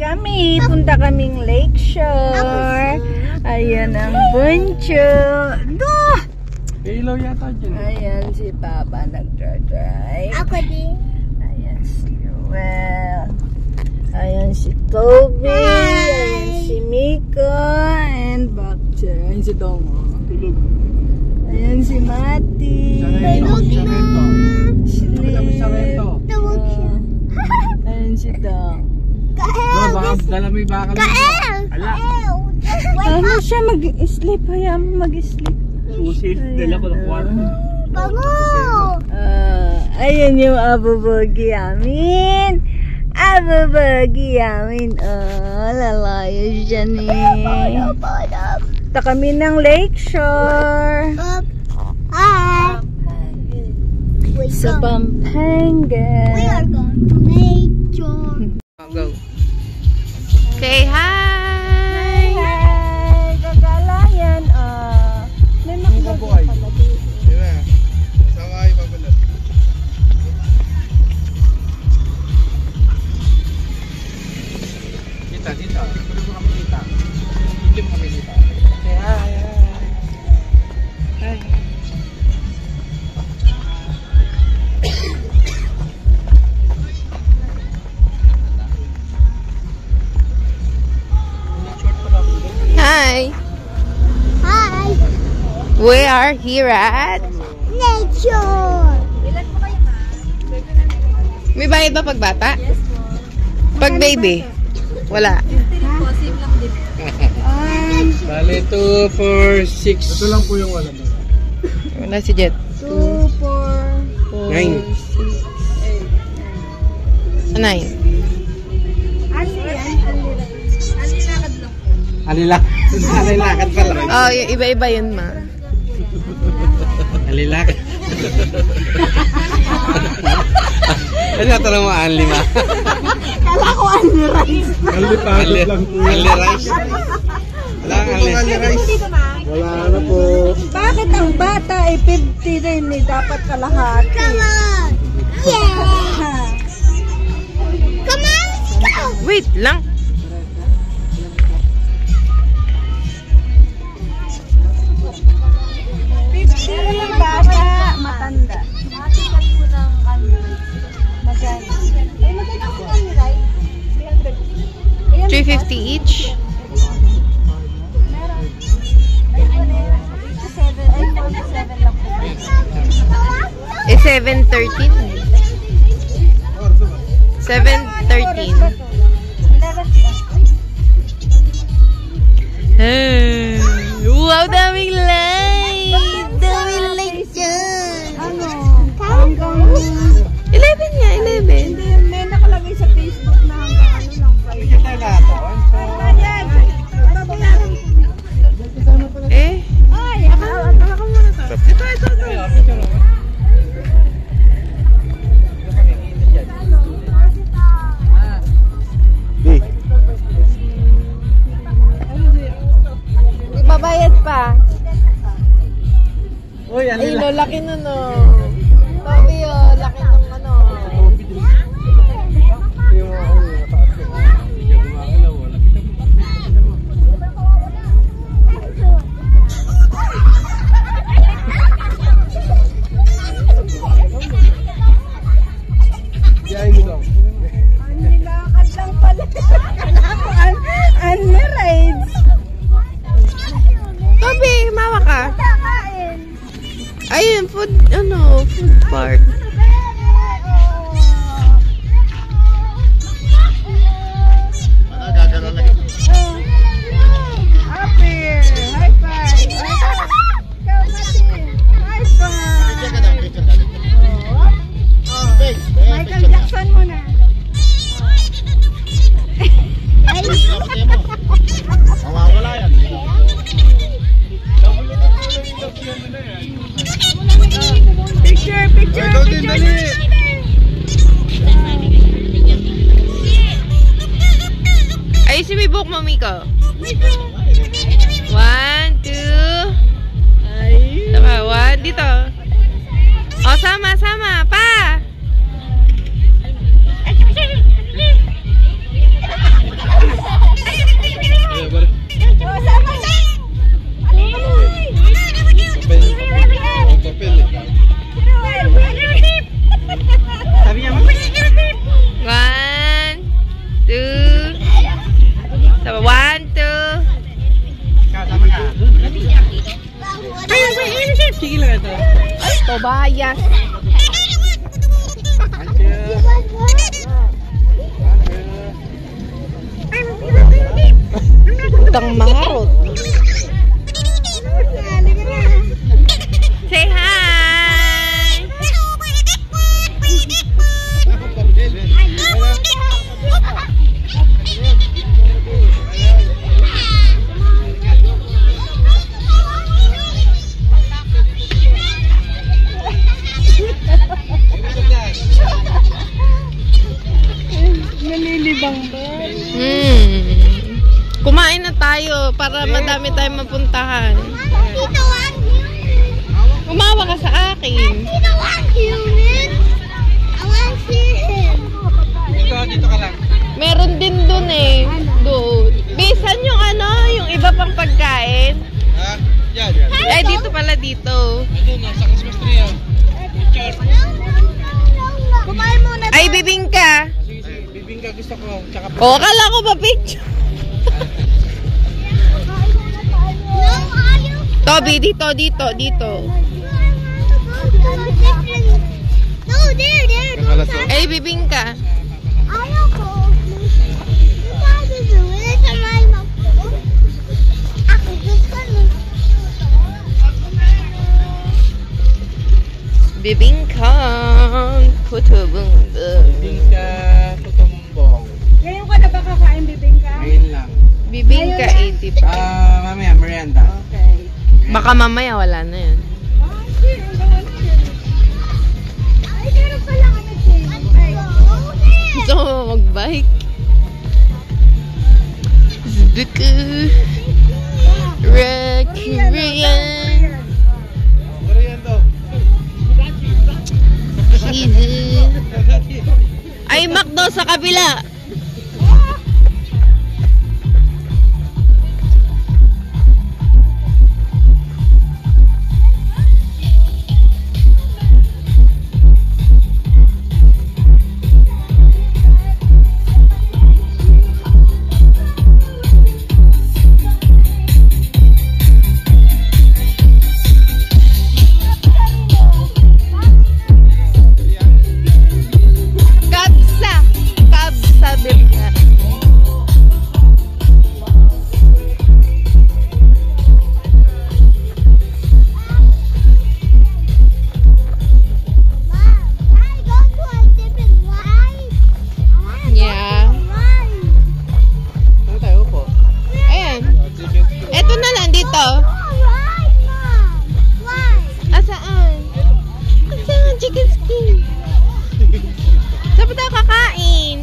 kami. Punta kaming Lakeshore. Ayan ang buncho. Duh! Ilaw yata dyan. Ayan si Papa nagdra-drive. Ako din. Ayan si Ruel. Ayan si Toby. Ayan si Miko. And Bakcha. Ayan si Tomo. Tulog. Ayan si Mati. Si Liv. Tawag siya. Ayan si Dong. Kael! Dalamay bakal. Kael! Ala. Ano siya mag-sleep? Hayaan mo mag-sleep. Susi. Dala ko ng kwarto. Bango! Ayan yung abubogi amin. Abubogi amin. Lalayo siya ni. Punta kami ng Lakeshore. Hi! Sa Pampanga. We are going to nature. Go. Say hi! Hi! Gagalayan. May makagawa pala dito. Diba? Sama kayo pabalot. Kita. Tulog mo kami kita. Ilim kami kita. Say hi! Hi! Hi! Hi! We are here at Nature! May bayad ba pag bata? Yes po. Pag baby? Wala. Bale, 2, 4, 6. Ito lang po yung wala mo. Wala si Jet. 2, 4, 9. 9. Alilakad pala. Oh, iba-iba yun, ma. Alilakad. Ano natanong mo, Anli, ma? Kala ko Anli Rice. Anli lang po. Anli Rice. Wala ang Anli Rice. Wala na po. Bakit ang bata ay 50 rin eh? Dapat kalahati. Come on! Yeah! Come on, let's go! Wait lang. Bata, matanda. Maganda. Ay, maganda po ang nilay. 350 each. Eh, 713. 713. Hey. Wow, daming light! Daming light dyan! Ano? Hanggang 11 nga, 11. Hindi, may nakalagay sa Facebook na hanggang ano lang kayo. Hindi tayo lahat. Eh? Ay, akala ko muna to. Ito. Babayad pa. Uy, Ay, lo, laki nun, no. Toby, oh, laki nung ano. Nilakad lang pala. Ano rides? Toby, mawa ka. Ayun, food park. High five. Michael Jackson muna. Mawawala yan. Picture. Sige lang ito. Ay, tobayas. Utang marot. Say hi! Nalilibang ba? Kumain na tayo para madami tayong mapuntahan. Dito ang human. Umawa ka sa akin. Dito ang human. I want to see him. Dito ka lang. Meron din dun eh. Doon. Bisan yung ano, yung iba pang pagkain. Ha? Yan. Eh, dito pala dito. Ito na, sa Christmas tree ah. Picture. Kumain muna. Ay, bibingka. Sige. Bibingka gusto ko. Tsaka O, kala ko pa picture. No, ayaw. Toby, dito. No, there. Kakalas oh. Ay, bibingka. Ayaw ko. Sabi ko, wala sa mama ko. Ako gusto mo. Bibingka. Putubungga. Bibingka tutumbong. Ngayon ka na ba kakain bibingka? Ngayon lang. Bibingka 80 pa. Mamaya, merienda. Okay. Baka mamaya wala na yan. Oh, shit. Ang gawa na yun. Ay, meron pala ka na change. Gusto mo mag-bike? Zbuku. Rakurian. Merienda. Ay, McDo sa kabila. Kabsa bibingka. I go to a different ride. Yeah. Ride. Saan tayo po? Ayan. Eto na lang dito. Ride, Mom. Ride. Asaan? Asaan? Chicken skin. Saan pa tayo kakain?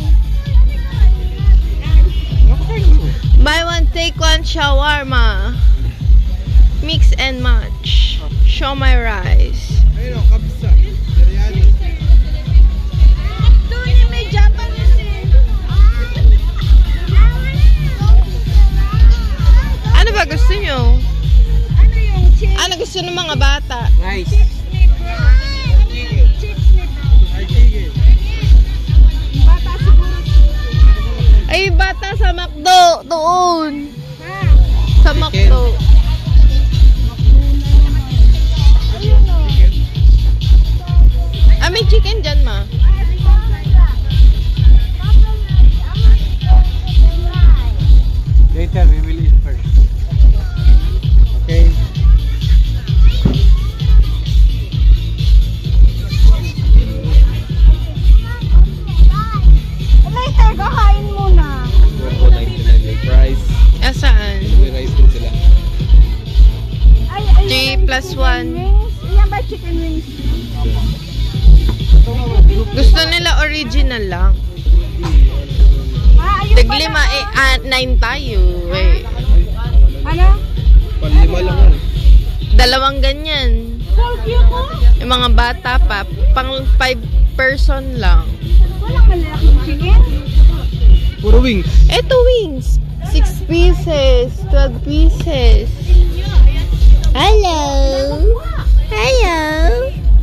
Buy one, take one shawarma. Mix and match. Show my rice. Ayun o, kapsa. Biryani. Doon yung may Japanese eh. Ano ba gusto nyo? Ano yung chick Ano gusto ng mga bata? Rice. snip? Chick snip. Ay, chicken. Bata siguro. Ay, bata sa McDo. Doon. Ha? Sa McDo. Ayun o. Ah, may chicken dyan, ma. Later, we will eat first. Okay. Later, kakain muna. 199 may price. Asaan? May rice din sila. Ay, 3 plus 1. wings. Iyan ba chicken wings? Gusto nila original lang. Ah, ayun Taglima, pala. 9 tayo. Eh. Ano? Panlima lang yun. Dalawang ganyan. Full queue ko? Yung mga bata pa, pang 5 person lang. Walang malalaking chicken? Puro wings. Eto wings. 6 pieces. 12 pieces. Hello. Hello.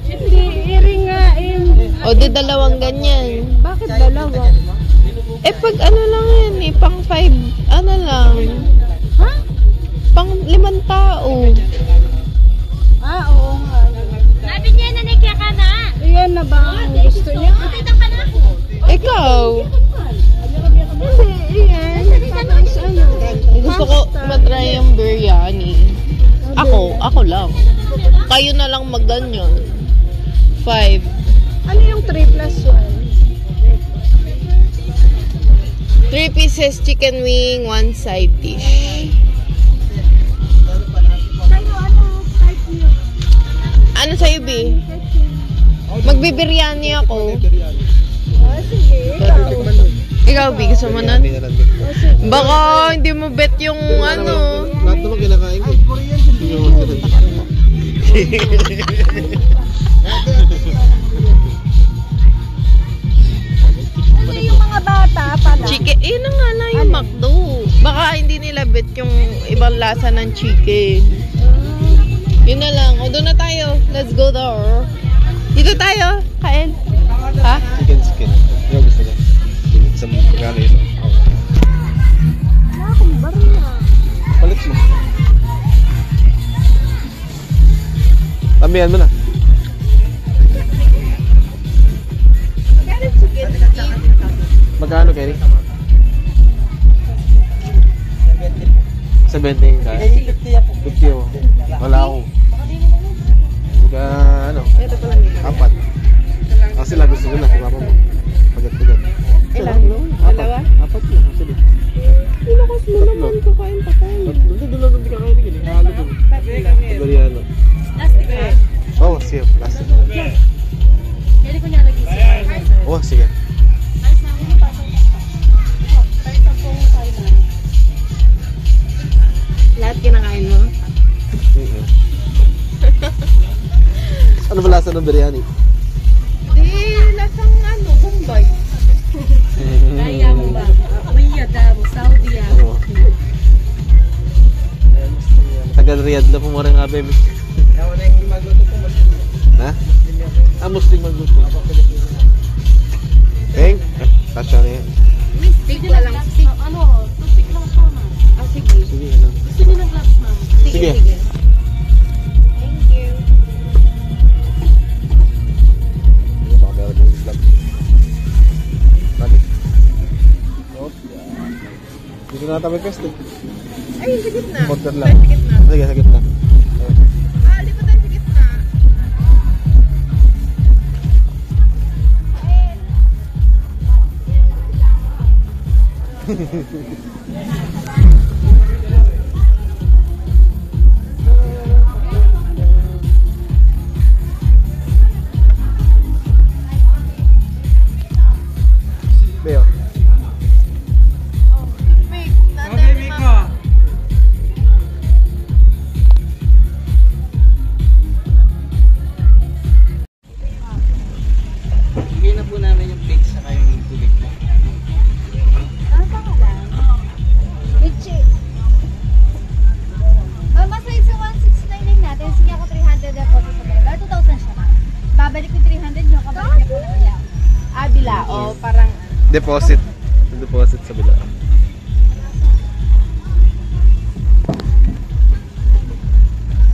Hindi, iringain. O, di dalawang ganyan. Bakit dalawa? Eh, pag ano lang yan eh, pang 5, ano lang. Ha? Pang 5 tao. Ah, oo nga. Ako lang. Kayo na lang magganyan. 5. Ano yung 3 plus 1? 3 pieces chicken wing, 1 side dish. Sa'yo, ano type niyo? Ano sa'yo, B? Magbibiryani ako. Oh, sige. Ikaw, B, gusto mo nun? Baka hindi mo bet yung ano. Lahat naman kinakain ko. Ano yung mga bata pala? Chicken, yun na nga na yung McDo. Baka hindi nila bet yung ibang lasa ng chicken. Yun na lang. O, doon na tayo. Let's go there. Dito tayo. Kain. Ha? Chicken. Yung gusto niya. Sa magkano yun. Wala akong barya. Palit mo. Tamihan mo na. Magkano, Kenny? 70 ka? 50 ako. Wala ako. Magka, ano? Apat. Kasi lang gusto ko na sa papa mo. Pagat-pagat. Ilan? Dalawa? Apat lang. Sige. Ilakas mo naman. Kakain pa tayo. Doon lang hindi kakain ni halo doon. Pagaliano. Plastic ba? Oh, sige. Plastic. Pwede ko niya lagi siya. Oh, sige. Ayos na ako yung pasok. Tayo sa pong kain na. Lahat kinakain mo? Ano ba lasa ng biryani? Di, lasang ano, Bombay. Kaya mo ba? Riyadh, Saudi Oo. Taga-Riyadh na pumura nga, baby. Ha? Ah, Muslim magluto. Peng? Tasya na yan. Stick pa lang. Stick. Ano? Toothpick lang po na. Ah, sige. Sige, ano? Gusto niyo ng gloves, ma'am? Sige. Thank you. Baka meron yung vlog. Balik. Dito na tayo pwesto. Ay, sa gitna. Order lang. Sa gitna. Sige, sa gitna. Ah, di ba tayo sa gitna? Beo. Oh, toothpick. Baby ko. Bigay na po namin yung plates sa kayong tubig po. Ano pa nga lang? Richie. Mama, sa isa 1,699 natin. Sige ako 300 na po sa baba. 2,000 siya, ma'am. Babalik ko 300 nyo. Kabalik niya po na nila. Ah, bilao. Parang, Deposit. Deposit sa bila.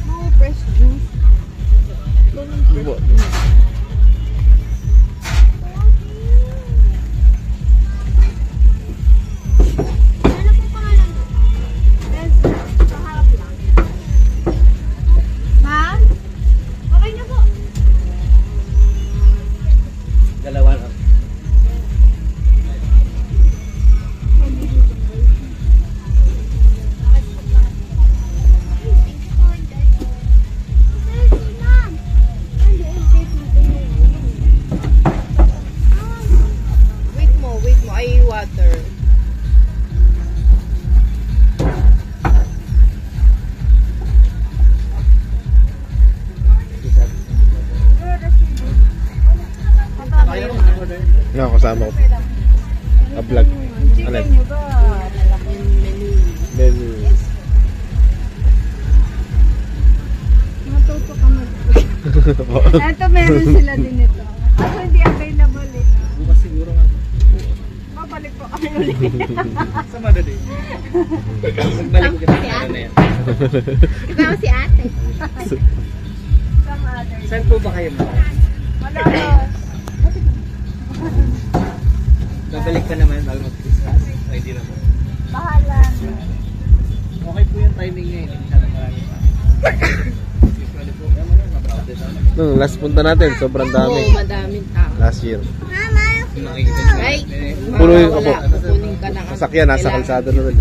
no, fresh juice. Ibo. Ano po pangalan mo? Yes, sa harap lang. Ma'am? Okay na po. Dalawa lang. Wait mo. Ay, water. Nga, kasama ko. A-vlog. Alin? Nyo ba? Malaking menu. Menu. Matuto ka mag... Ito meron sila din ito. Ako hindi available eh. Bukas siguro nga. Babalik po kami ulit. Sa Madali. Magbalik kita na ano na yan. Kasama si ate. Some others. Saan po ba kayo mo? Malolos. Babalik pa naman bago mag-Christmas. O hindi naman. Bahala. Okay po yung timing niya eh. Masyadong marami pa. Nung last punta natin, sobrang Oo, dami. madaming tao. Last year. Mama, Nakikita niyo. Ay, Puno yung wala. apo. Kukunin ka na. Sasakyan, nasa kalsada na rin.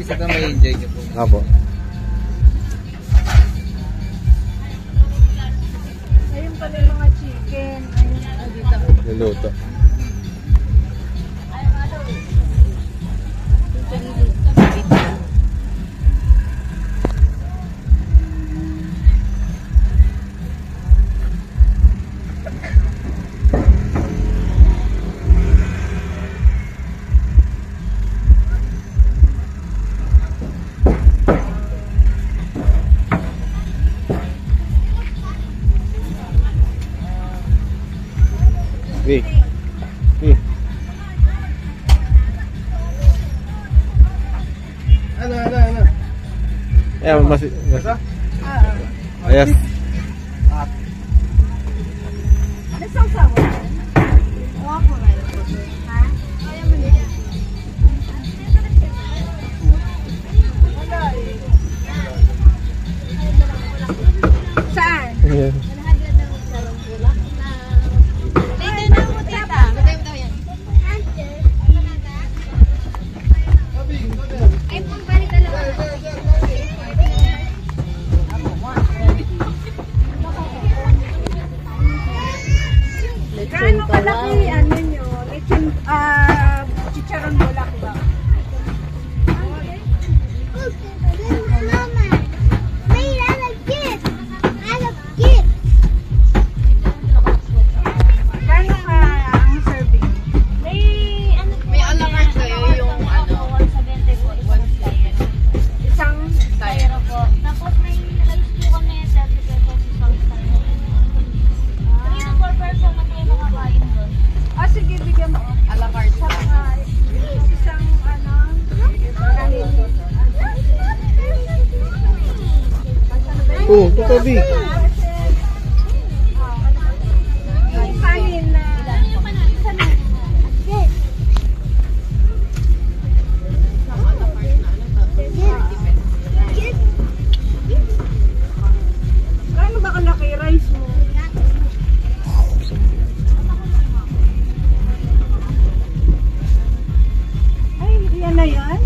Isa ka may enjoy niyo po. Apo. Ayun pala yung mga chicken. Ayun, dito. Niluto. Hey. Hey. Ano? Ayan, Ayas. Nasawsaw mo? Oo, ako nga. Ha? Ayaw mo niya. Wala eh. Saan? Ayan. Gaano kalaki ano nyo? Lechon, chicharon bulaklak. Mama, wait, I like this. I like this. Gaano ka ang serving? May a la carte kayo yung ano, 170 po. Isang style. Tapos may rice po kami 30 pesos isang style. 3 to 4 person na kayo makakain doon. Sige, bigyan mo. A la carte. Isang ano, kanin. Oh, tutabi. Kanin na. Gaano ba kalaki rice mo? Ay, yan na yan?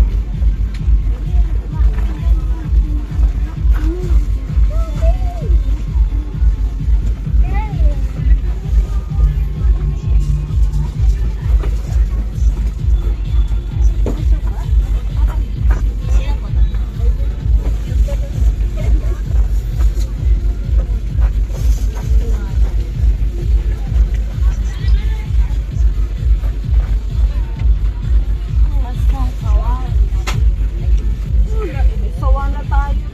Sawa na tayo.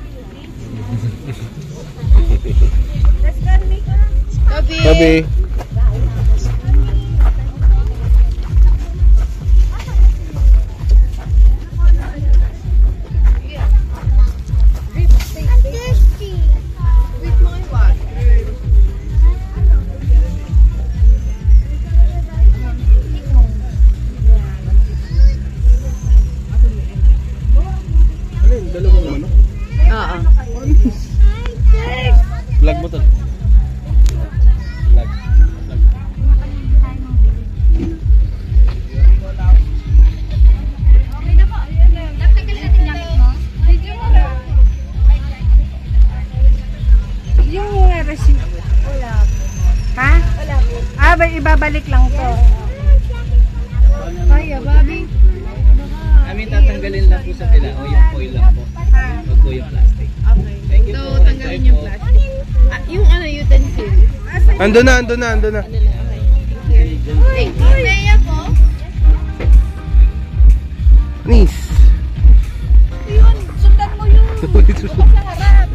Let's go, Mika. Tabi. I'm thirsty. Wait mo kayo water. Ano yung dalawang ano? Oo. Vlog mo to. Vlog. Okay na po. Tatagalin natin jacket mo. Yung receipt. Wala. Ha? Wala po. Ibabalik lang to. Ay, Bobby. Amin tatanggalin lang po sa tila. O yung foil lang po. Huwag po yung plastic. Okay. Thank you So, po. tanggalin yung plastic. Yung ano, utensil. Ando na. Ano lang, okay. Thank you. Leia po. Nis. Yun, sundan mo yun. Sa harap.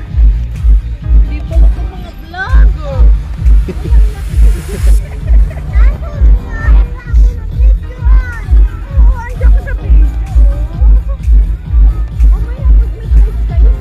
Hindi pa ako mga vlogger. Oo, andiyan ko sa page. Mamaya mag-make kayo.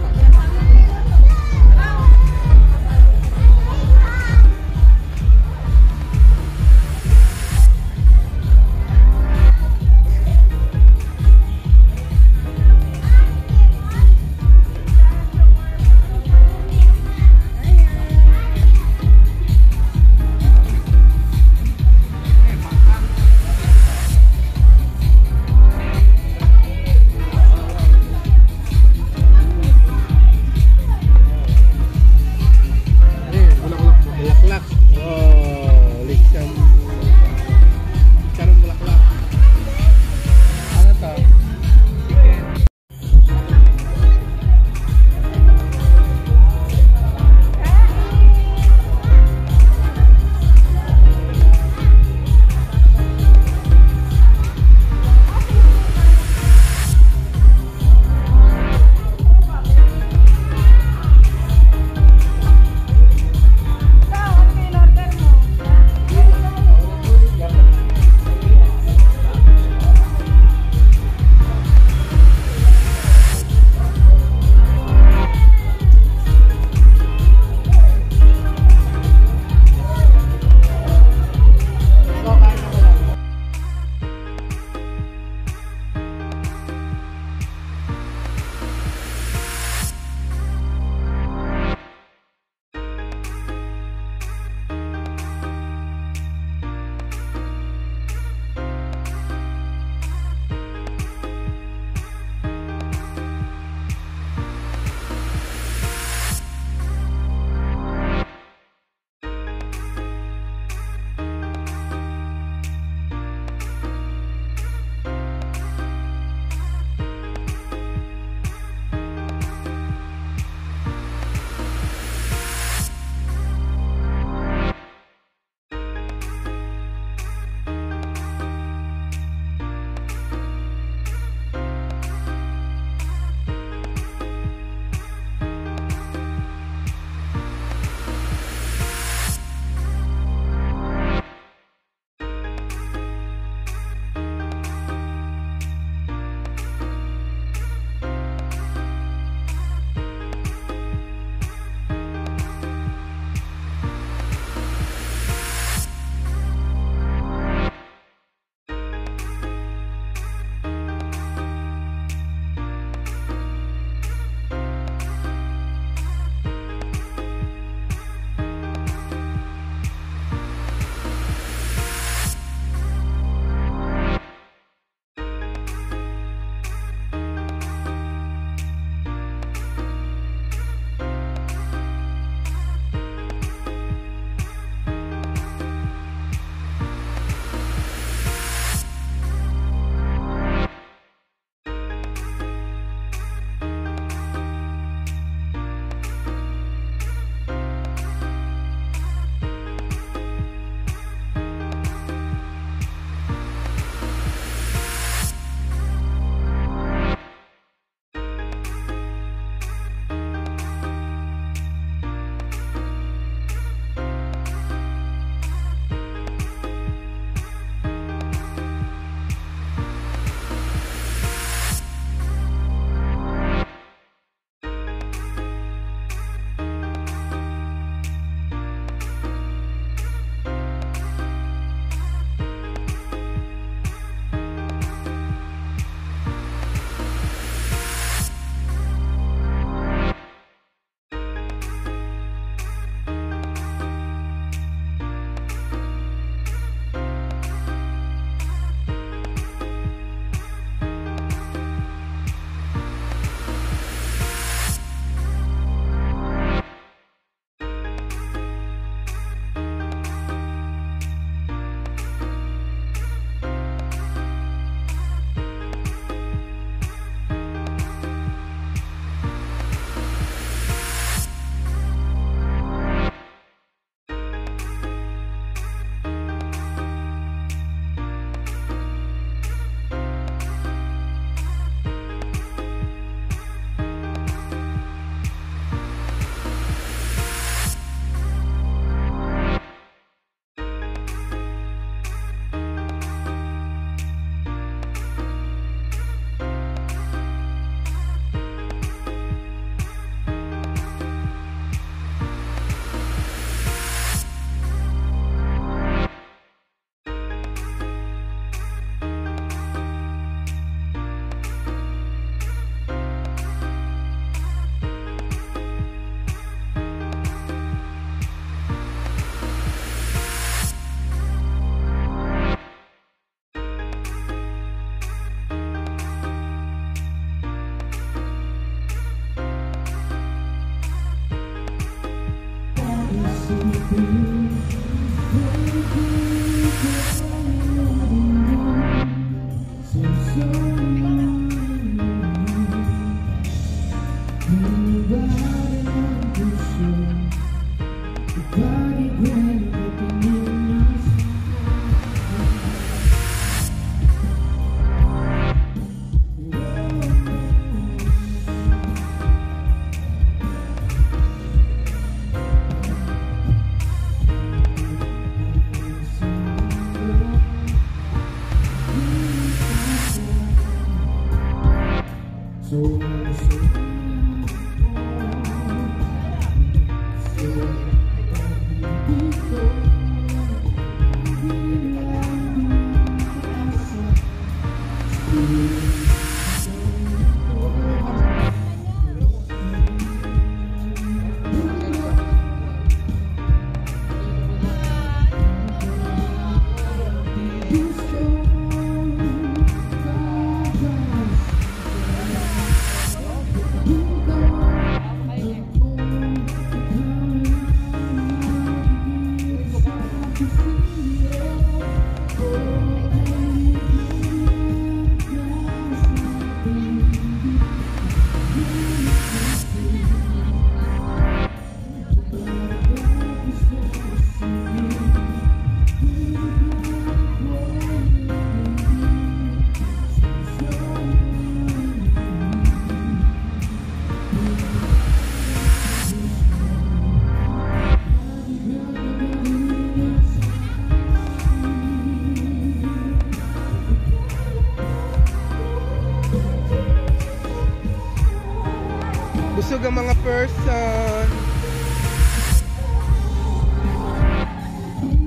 Busog ang mga person.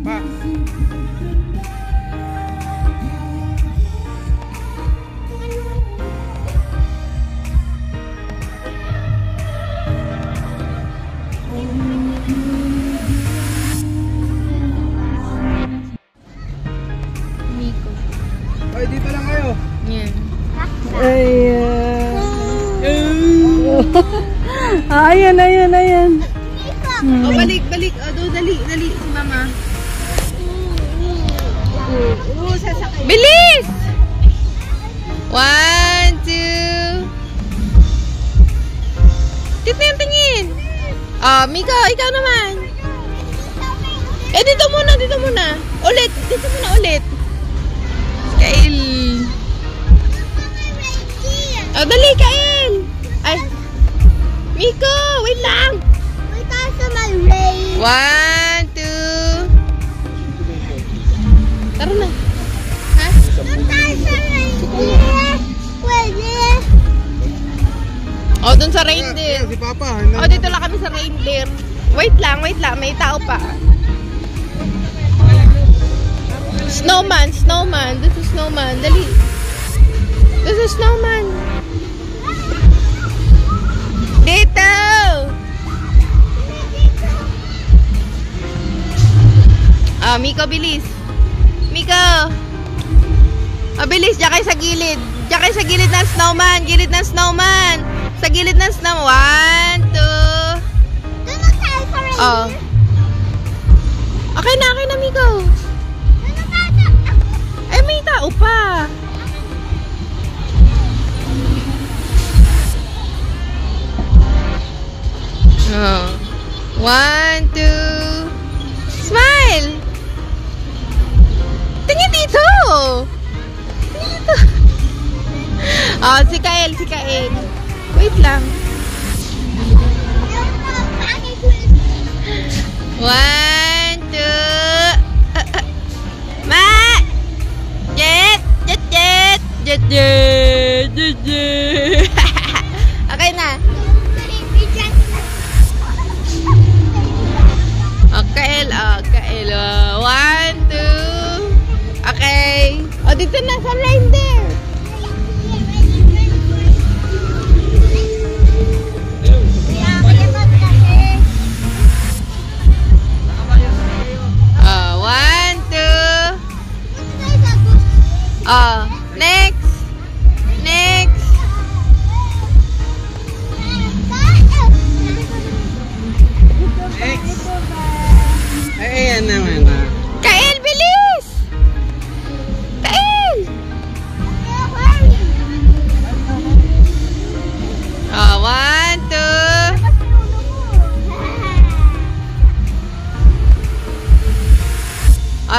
Pa. Miko. Ay, dito lang kayo. Yan. Ayan, ayan, ayan. Oh, balik. Oh, dali si mama. Sasakay. Bilis! 1, 2. Tingin. Miko, ikaw naman. Dito muna. Dito muna ulit. Kail. Oh, dali, Kail. Ay. Miko, wait lang. Wait, tayo may rain. 1, 2. Tara na. Ha? Tayo sa rain. Pwede. Oh, dun sa reindeer. Si Papa. Oh, dito lang kami sa reindeer. Wait lang. May tao pa. Snowman. This is snowman. Dali. This is snowman. Dito! Miko, bilis. Miko! Bilis. Diyan kayo sa gilid. Ng snowman. Sa gilid ng snowman. 1, 2. Doon na tayo sa rain. Oh. Okay na, Miko. Doon na tayo sa... Ay, may tao pa. Oh. 1, 2. Smile! Tingin dito! Oh, si Kael. Wait lang. 1, 2. Ma! Jet! Okay na. Kael. 1, 2. Okay. Oh, dito na sa reindeer.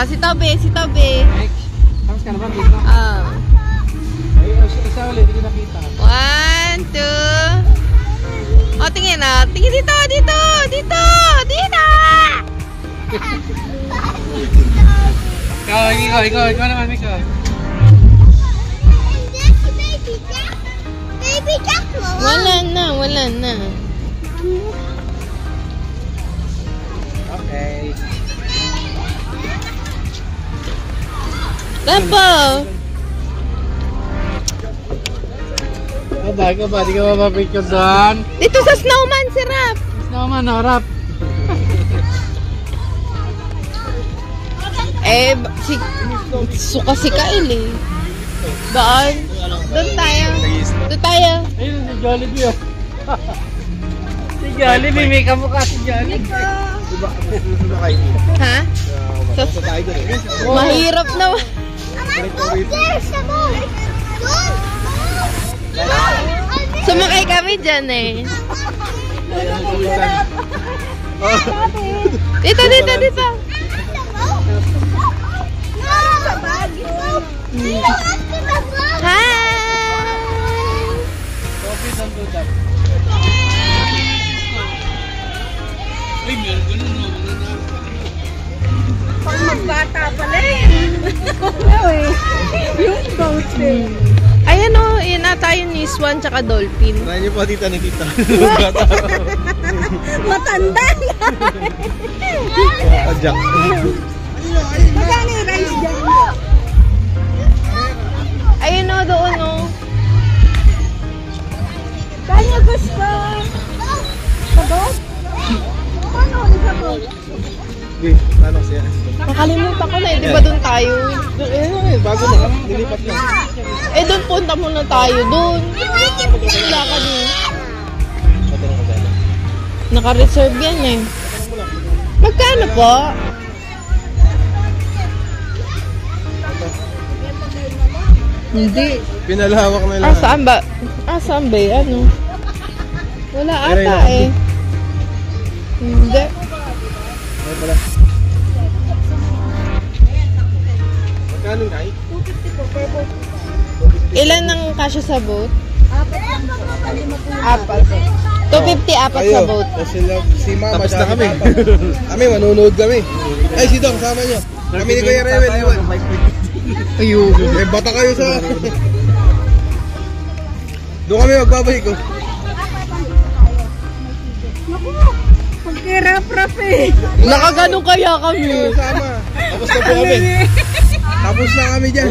Si Toby, si Toby. Tapos ka naman dito. Ay, isa ulit, hindi ko nakita. 1, 2. O, tingin na. Tingin dito, dito, dito, dito. Ikaw naman, Miko. Baby Jack, Wala na. Okay. Tapo. Ikaw ba? Di ka mapapicture doon? Dito sa snowman, si Rap. Snowman, harap. Suka si Kyle eh. Doon. Doon tayo. Ayun, si Jollibee, oh. Si Jollibee, may kamukha si Jollibee. Ha? Sa tayo doon eh. Mahirap naman. there's the boat. Sumakay kami dyan eh. Dito. Hi! Coffee, don't do that. Uy, meron ko nun, no? Pag magbata pala eh. Yung boat eh. Ayan o, yun ata yung ni Swan tsaka Dolphin. Try niyo po tita ni tita. Matanda na. Jack. Magkano yung rice dyan? Ayun o, doon o. Kanya gusto. Sa boat? Paano ulit sa boat? Hindi, ano siya? Nakalimutan ko na eh, di ba doon tayo? Bago na lang, dilipat lang. Eh doon punta muna tayo, doon. Wala ka din. Patanong ko dyan. Naka-reserve yan eh. Magkano po? Hindi. Pinalawak na lang. Saan ba? Saan ba? Ano? Wala ata eh. Hindi. Ay pala. Magkano kay? Ilan ang kasya sa boat? Apat. 250 apat sa boat. Si Mama. Tapos na kami. Kami, manonood kami. Ay, si Dong, kasama nyo. Kami ni Kuya Rewel, iwan. Ayun. Eh, bata kayo sa... Doon kami magbabalik ko. Naku, pagkirap-rap eh. Nakagano kaya kami? Sama. Tapos na po kami. Tapos na kami dyan.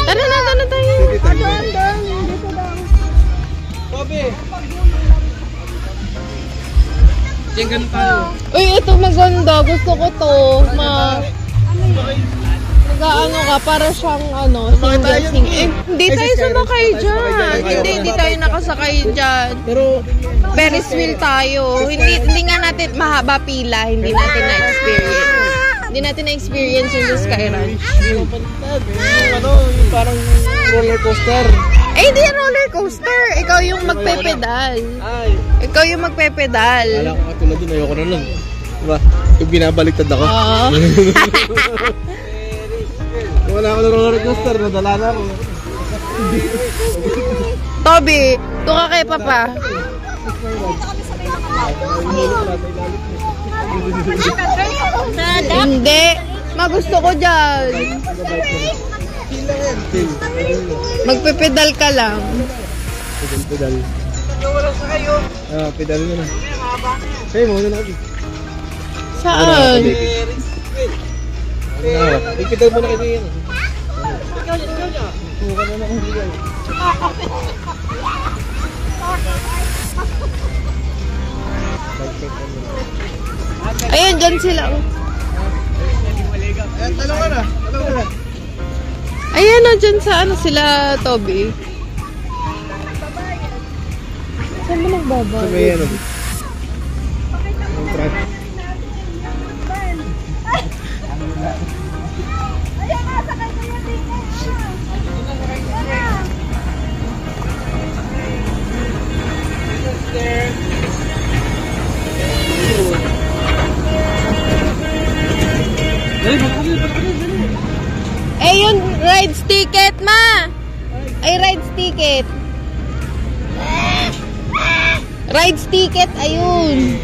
Tara na tayo. Dito daw. Toby. Diyan, ganun tayo. Uy, ito maganda. Gusto ko to. Nag-ano ka, para siyang single. Hindi tayo sumakay dyan. Hindi tayo nakasakay dyan. Pero, Ferris wheel tayo. Hindi nga natin mahaba pila. Hindi natin na-experience. Hindi natin na-experience yung sa Skyrun. yung parang roller coaster. Eh, hindi roller coaster. Ikaw yung magpepedal. Ay. Ikaw yung magpepedal. Kala ko katulad dun, ayoko na lang. Diba? Yung binabaliktad ako. Oo. Wala ako ng roller coaster, nadala na ako. Toby, doon ka kay Papa. Hindi. Magusto ko dyan. Magpepedal ka lang. Pedal. Pedal mo na. Hey, muna na kami. Saan? Ipedal mo na kasi yan. Ayan, dyan sila. Talong ka na. Ayan o, dyan sa sila, Toby. Saan mo nagbaba? Sa may ano. Ang truck. Dali, ticket. Rides ticket, ayun.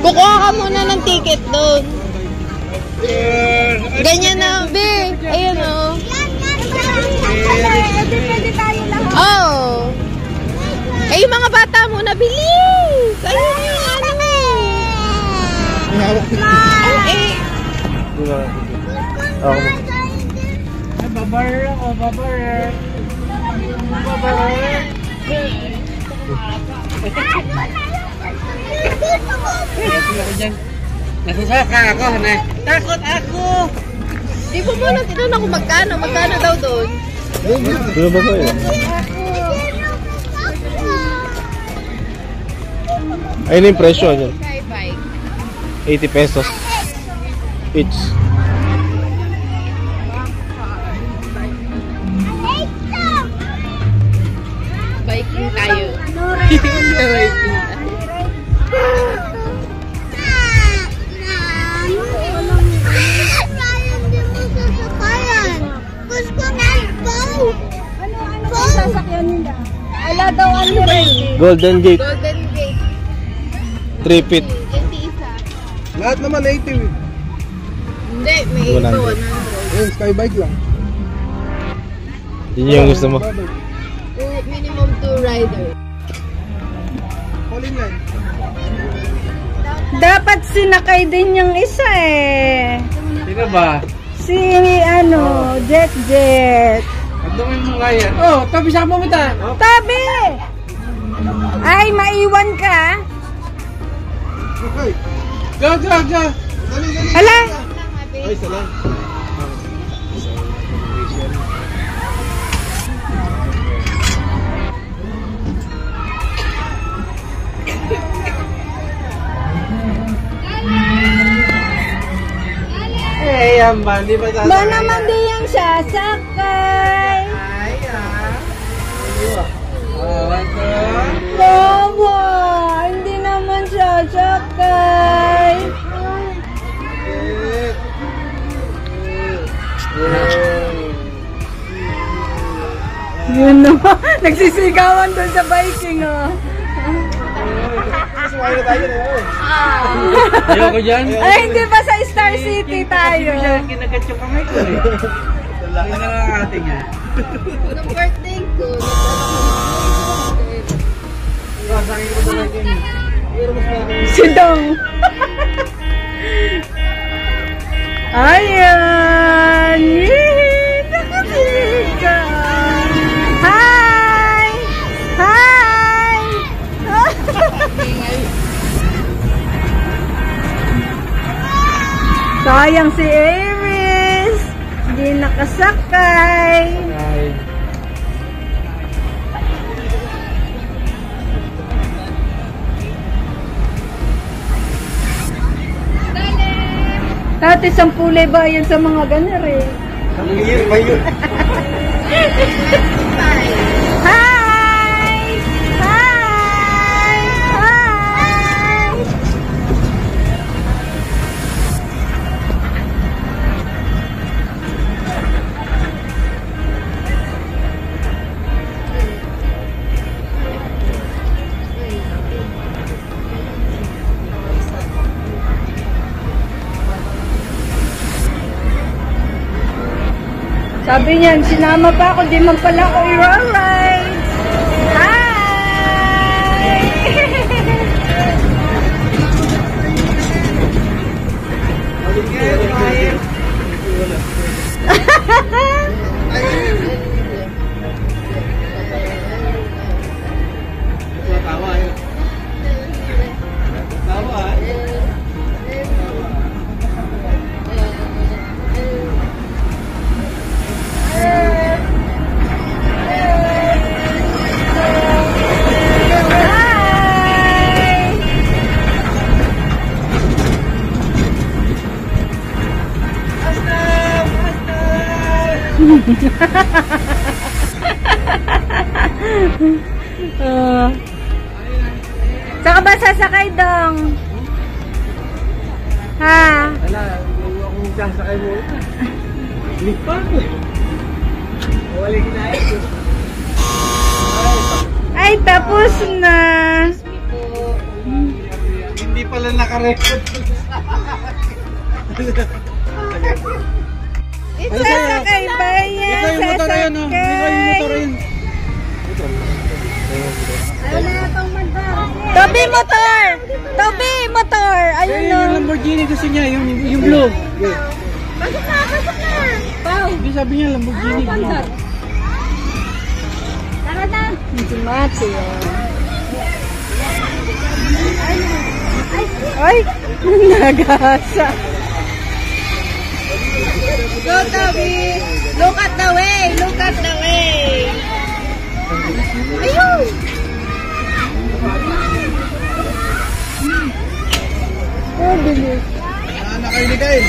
Kukuha ka muna ng ticket doon. Ganyan na, be. Ayun o. Pwede tayo lahat. Oh. Eh, yung mga bata muna, bilis. Ayun yung ano. Eh. Ay, babar ako, babar. Babar. Nasasaka ako, hanay. Takot ako. Di po muna tinanong kung magkano. Magkano daw doon? Ano ba ba yun? Ayun yung presyo niya. Bye-bye. 80 pesos. Each. Biking tayo. Biking tayo. Ano sasakyan nila? Wala daw ano rin. Golden Gate. Golden Gate. 3 feet. Hindi isa. Lahat naman 80. Hindi, may iba 100. 100. Ayun, skybike lang. Yun yung gusto mo. Minimum 2 rider. Calling line. Dapat sinakay din yung isa eh. Sino ba? Si ano, Jet. Ang dumi mo kaya. Oh, tabi sa pumunta. Tabi! Ay, maiwan ka. Okay. Go, go, go. Hala! Ay, salam. Eh, yan ba? Di ba sasakay? Ba naman di yung sasakay? Ay, ah. Bawa! Hindi naman sasakay. Yun naman. Nagsisigawan doon sa biking, oh. Ayoko dyan. Ay, hindi ba sa Star City tayo? Kinagat yung kamay ko eh. Laki na lang ating yan. Nung birthday ko, Si Dong. Ayan. Yee! Nakasika. Hi! Hi! Sayang si Aries. Hindi nakasakay. Ay. Dati 10 ba yan sa mga ganar eh. Ang year ba yun? Hi! Hi! Hi! Sabi niyan, sinama pa ako, di man pala ako i-rides. Hi! Tawa yun. Tawa eh. Saka ba sasakay, Dong? Ha? Wala, hindi akong sasakay mo. Lipat. Wala kinain ko. Ay, tapos na. Hindi pala naka-record. Isasakay ba yan? Hindi ko yung motor yun, oh. Hindi ko yung motor yun. Toby motor! Toby motor! Ayun Ayun no. yung Lamborghini gusto niya, yung blue. Pasok na, pasok na. Hindi sabi niya Lamborghini blue. Tara na. Si Mati, Ay, nagasa. Go, Toby! Look at the way! Look at the way! Ayun! Oh, bilis. Nakailigay.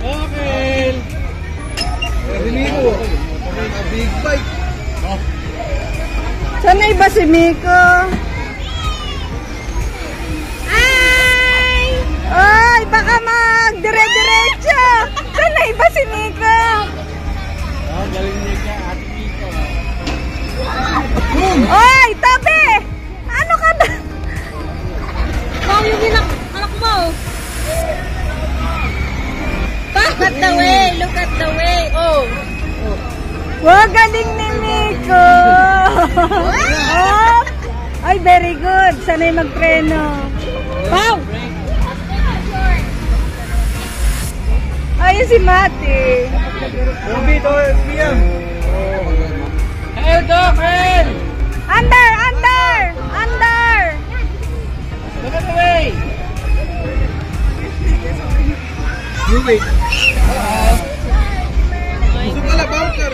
Okay. Rinito. Big bike. Sana iba si Miko? Ay, baka mag-dire-diretso. Sana iba si Miko? Galing niya ka, Ate Miko. Oy, Toby! Ano ka ba? Ikaw yung anak mo. Look at the way, look at the way. Oh. Wow, galing ni Miko. Oh. Ay, very good. Sana'y magpreno. Wow! Ayun si Mati. Dito, PM. Hey, Doc, hey! Under, under, under. Look at the way. You wait. Gusto pala, bunker.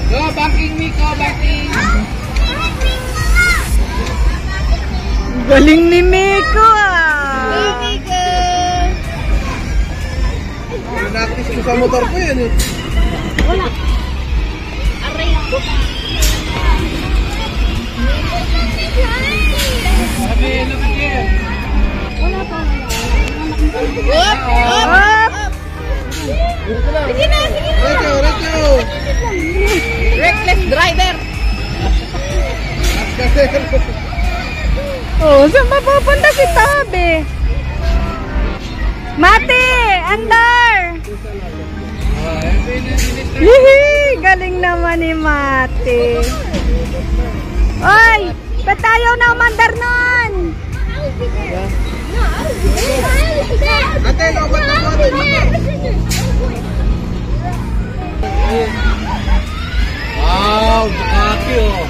Go, banking Miko, banking. Galing ni Miko ah. Natis ko sa motor ko yan eh. Sabi, look at here. Up! Sige na, sige na. Retro, retro. Reckless driver. Kasi, Oh, saan ba pupunta si Toby? Mati! Andar! Hihi! Galing naman ni Mati. Oy! Ba't tayo na umandar nun? ate, lobat na mo ate. Wow, Ducati oh.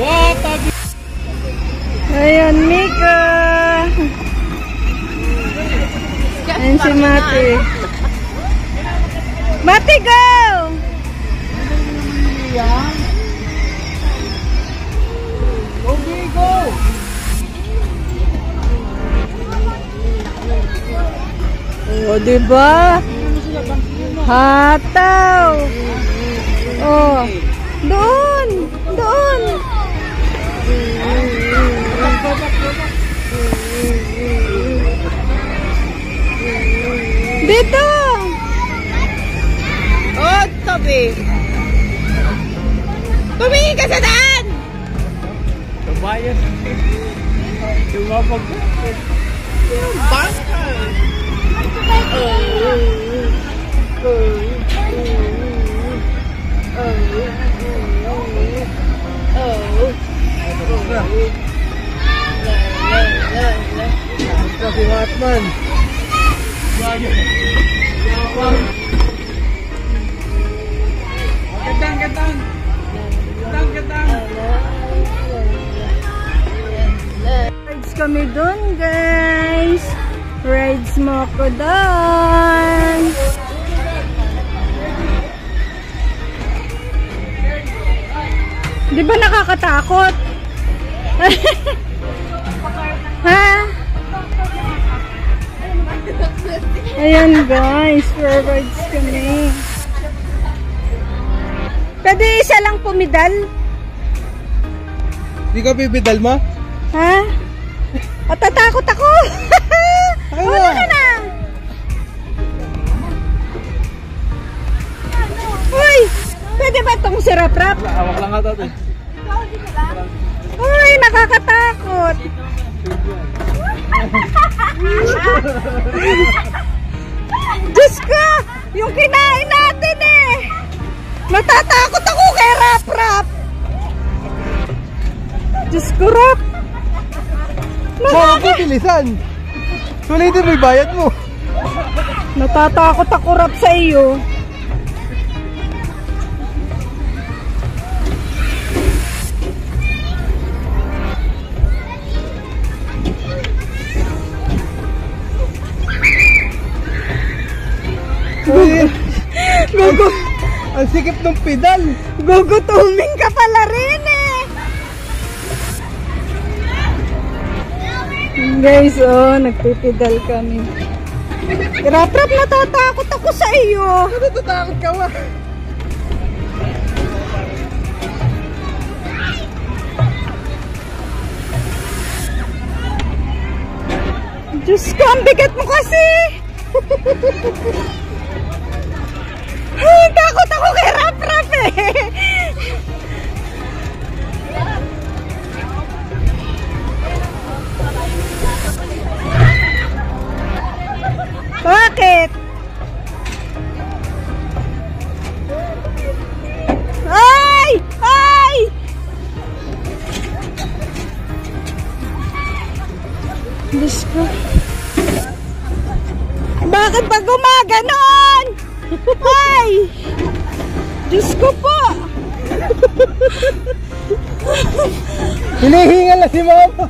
Wow, tabi. Ayan, Mika! Ayan si Mati. Mati, go! Okay, go. O, diba? Hataw! Oh, doon! Doon! Dito! Oh, Toby! Tumingin ka sa daan! Kabayan. Tumapag. Bangka. Si Batman. Gatang, gatang. Gatang, gatang. Rides kami dun, guys. Rides mo ko dun. Di ba nakakatakot? Ha? Ayan guys, forwards kami. Pwede isa lang pumidal? Di ka pipidal mo? Ha? Matatakot ako! Una ka na! Uy! Pwede ba itong sirap-rap? Awak lang ata ito. Uy! Nakakatakot! Diyos ko! Yung kinain natin eh! Natatakot ako kay rap-rap! Diyos ko, rap! Huwag pilisan! Sulitin mo yung bayad mo! Natatakot ako, rap, sa iyo. Gugu, Ang sikip ng pedal! gugutuming ka pala rin eh. Guys, oh, nagpipidal kami. Rap-rap, natatakot ako sa iyo. Natatakot ka ba? Diyos ko, ang bigat mo kasi. Ay, takot ako kay rap-rap eh. Bakit? Ay! Ay! Diyos ko. Bakit ba gumaganon? Ay! Diyos ko po! Hinihingal na si mama!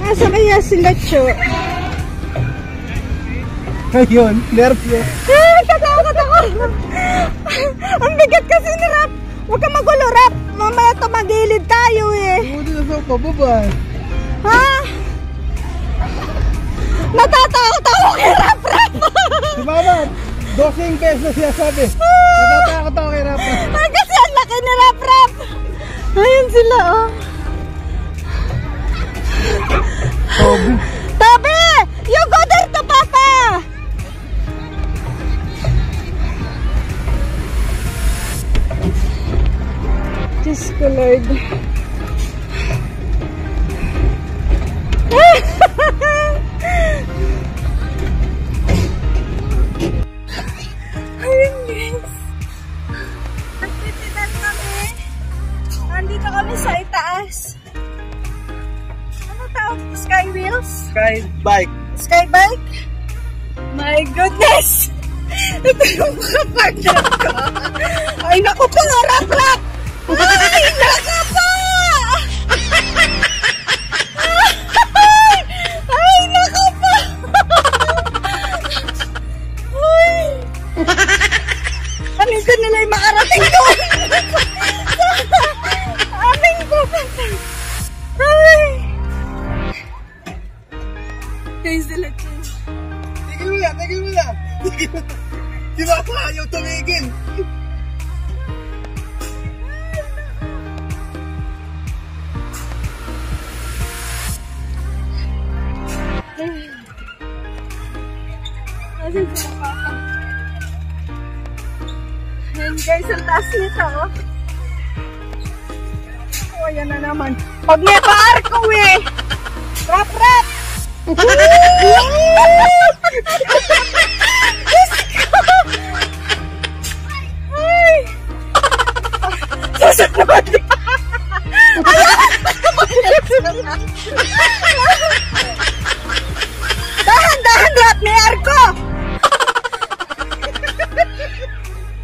Asa kaya sila, Cho? Ayun, nervyo. Ah, tatakot ako! Ang bigat kasi ni Rap! Huwag ka magulo, Rap! Mamaya tumagilid tayo eh! Buti na sa pababa. Ha? Natatakot ako kay Rap! Si mama, 12 pesos siya sabi. Natatakot ako kay Rafa. Ay, kasi ang laki ni Rap! Ayun sila, oh! Tabi! You go there to Papa! Diyos ko, Lord. Ayun, guys. Nagtitinan kami. Nandito kami sa itaas. Ano tawag? Sky wheels? Sky bike. Sky bike? My goodness! Ito yung partner ko. Ay, naku po, rap-rap! Ay, naku po! Ay, naku po! Ay! Ano ko nila yung makarating doon? Aming pupunta. Ay! Guys, sila dyan. Tigil mo na, tigil mo na. Si mama ayaw tumigil. Asan sila, Papa? Ayan guys, ang taas nito, oh. Oh, ayan na naman. Pag may paarko eh! Rap-rap! Ay! Susunod! Dahan-dahan, Rap! May arko!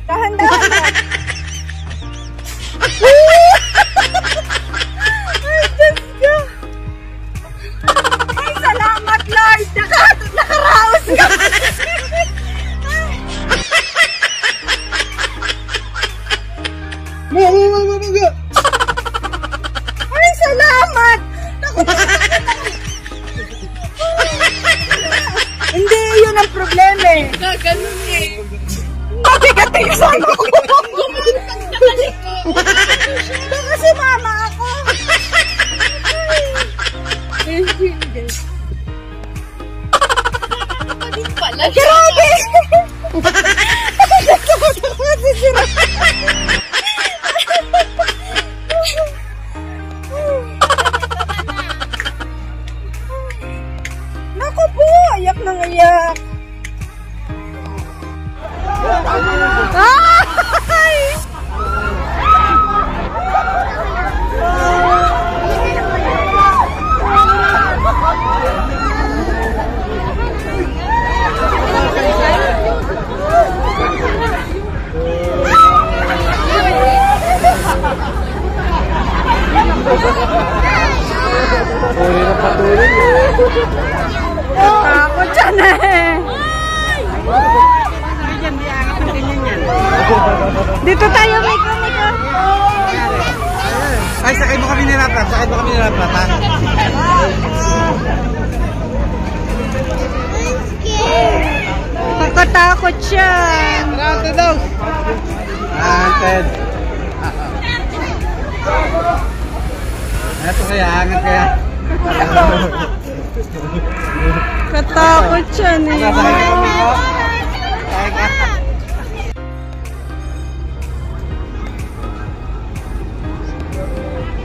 Dahan-dahan, Rap! Ay, Diyos ko! Ay, salamat, Lord! Nakaraos ka! Ay, salamat! Naku, hindi, yun ang problema eh. Ganun eh. Mati-gati kasama ko. Baka si mama ako. Hindi. Pala. Grabe! Naku po, ayak nang ayak. Ay! Patuloy na patuloy. Ako dyan eh. Dito tayo, Miko. Ay, sakay mo kami nirapat. Sakay mo kami nirapat, ha? Nakatakot siya. Anted daw. Anted. Ito kaya, angat kaya. Katakot siya eh. Sakay mo kami ko. Sakay ka.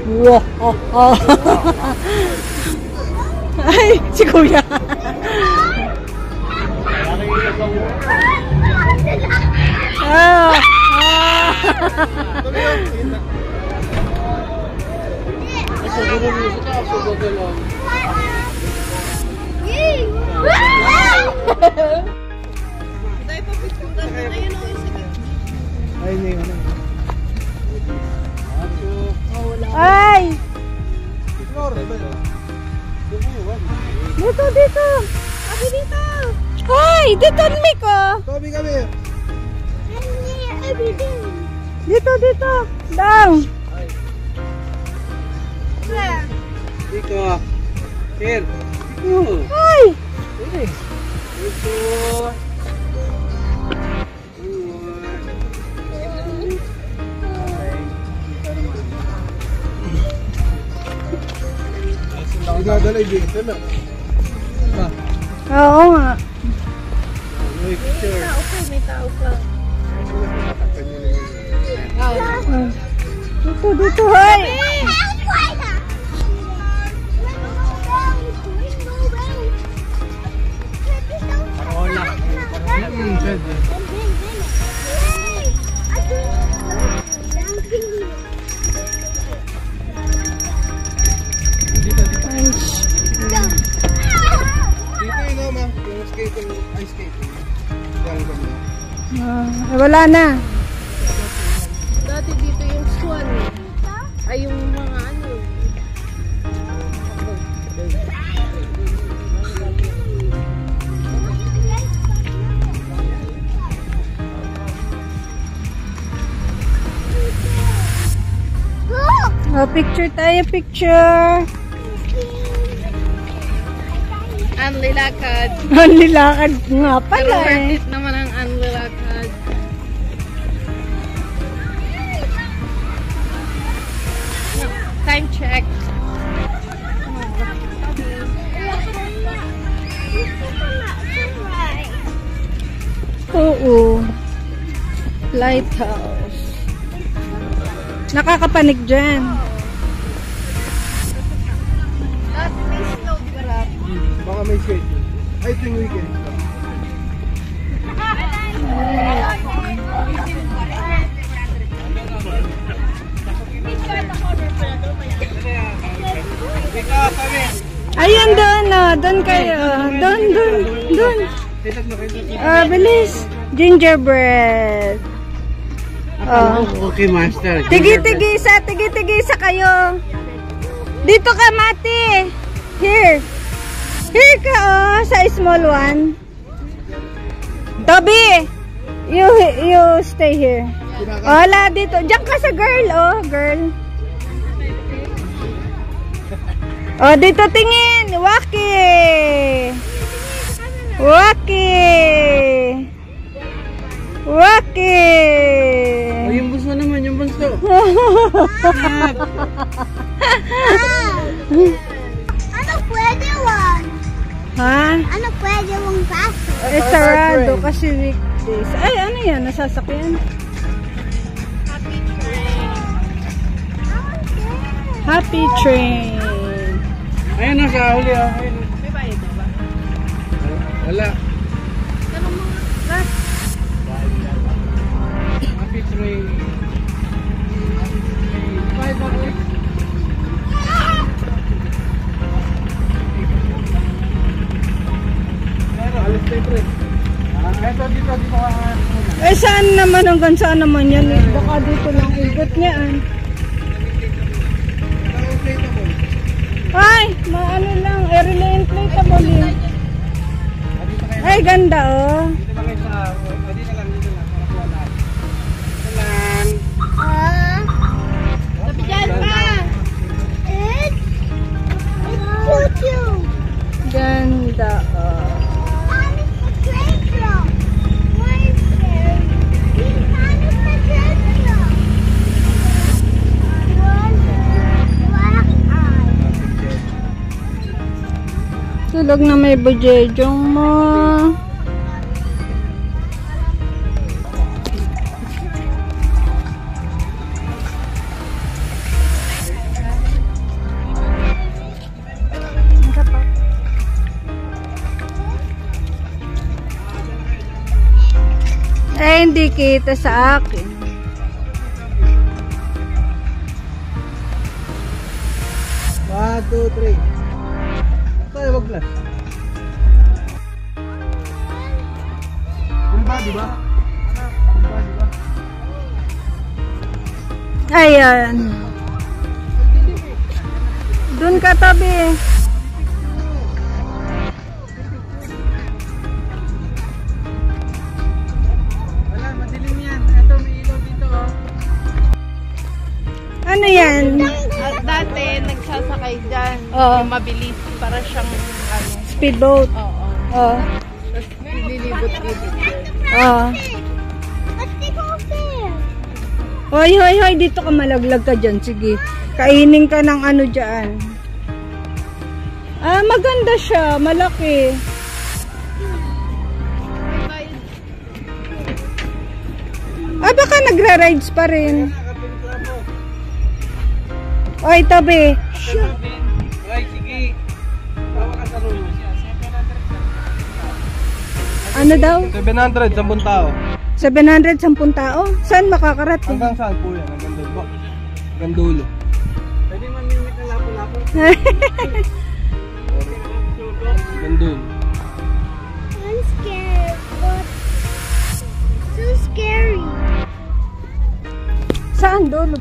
Wow. Ay, si Kuya. Ah. Ay! Dito! Abi dito! Ay! Dito, Miko! Kami. Dito! Down! Dito. Here. Ay! Dito. Dinadala dito na. Oo nga. May tao pa. Dito, hay! Wala na. Dati dito yung swan. Ay, yung mga ano. Oh, picture tayo, picture. Anlilakad. Nilakad nga Pero pala worth eh. it naman ang anlilakad. Time check. Oo. Lighthouse. Nakakapanig dyan. Dati may snow crab. Baka may schedule. I think weekend. Ayan doon, oh. Doon kayo. Doon. Bilis. Gingerbread. Oh. Okay, master. Tigi-tigisa kayo. Dito ka, Mati. Here ka, oh, sa small one. Toby, you stay here. Wala dito. Diyan ka sa girl, oh, girl. Oh, dito tingin. Waki. Waki. Waki. Oh, yung bunso naman, yung bunso. Ano pwede wang? Ha? Ano pwede wang kaso? Eh, sarado kasi weekdays. Ay, ano yan? Nasasakyan? Happy Train. Ayun na sa huli, oh. Ayun. May bayad na ba? Wala. Happy Train. Bye, bye. Alis tayo, pre. Ito, dito ka. Eh, saan naman? Hanggang saan naman yan? Eh, baka dito lang ikot niya. Ay, maano lang. Airline inflatable eh. Ay, ganda oh. Dito lang kayo sa... Dito lang. Para kuha lahat. Dito lang. Sabi dyan pa! It's choo-choo! Ganda oh. Paano sa train from? Why is there? Paano sa train from? Black eye. Tulog na may bujejong mo. Eh, hindi kita sa akin. One, two, three. Tayo mag-flash. Ano ba, di ba? Ayan. Doon ka tabi. Wala, madilim yan. Ito, may ilaw dito, oh. Ano yan? At dati, nagsasakay dyan. Oo. Yung mabilis. Para siyang, ano. Speedboat. Oo. Oh. Tapos, nililibot-libot yun. Oh. What's the coffee? Hoy, hoy, hoy. Dito ka malaglag ka dyan. Sige. Kainin ka ng ano dyan. Ah, maganda siya. Malaki. Ah, baka nagra-rides pa rin. Oy, tabi. Right, sige. Tawa ka sa room. Ano daw? 700, 10 tao. 700, 10 tao? Saan makakarating? Hanggang saan po yan? Hanggang doon po. Hanggang dulo. Pwede mamimik ng lapo-lapo. Hanggang doon. I'm scared, but so scary. Saan doon?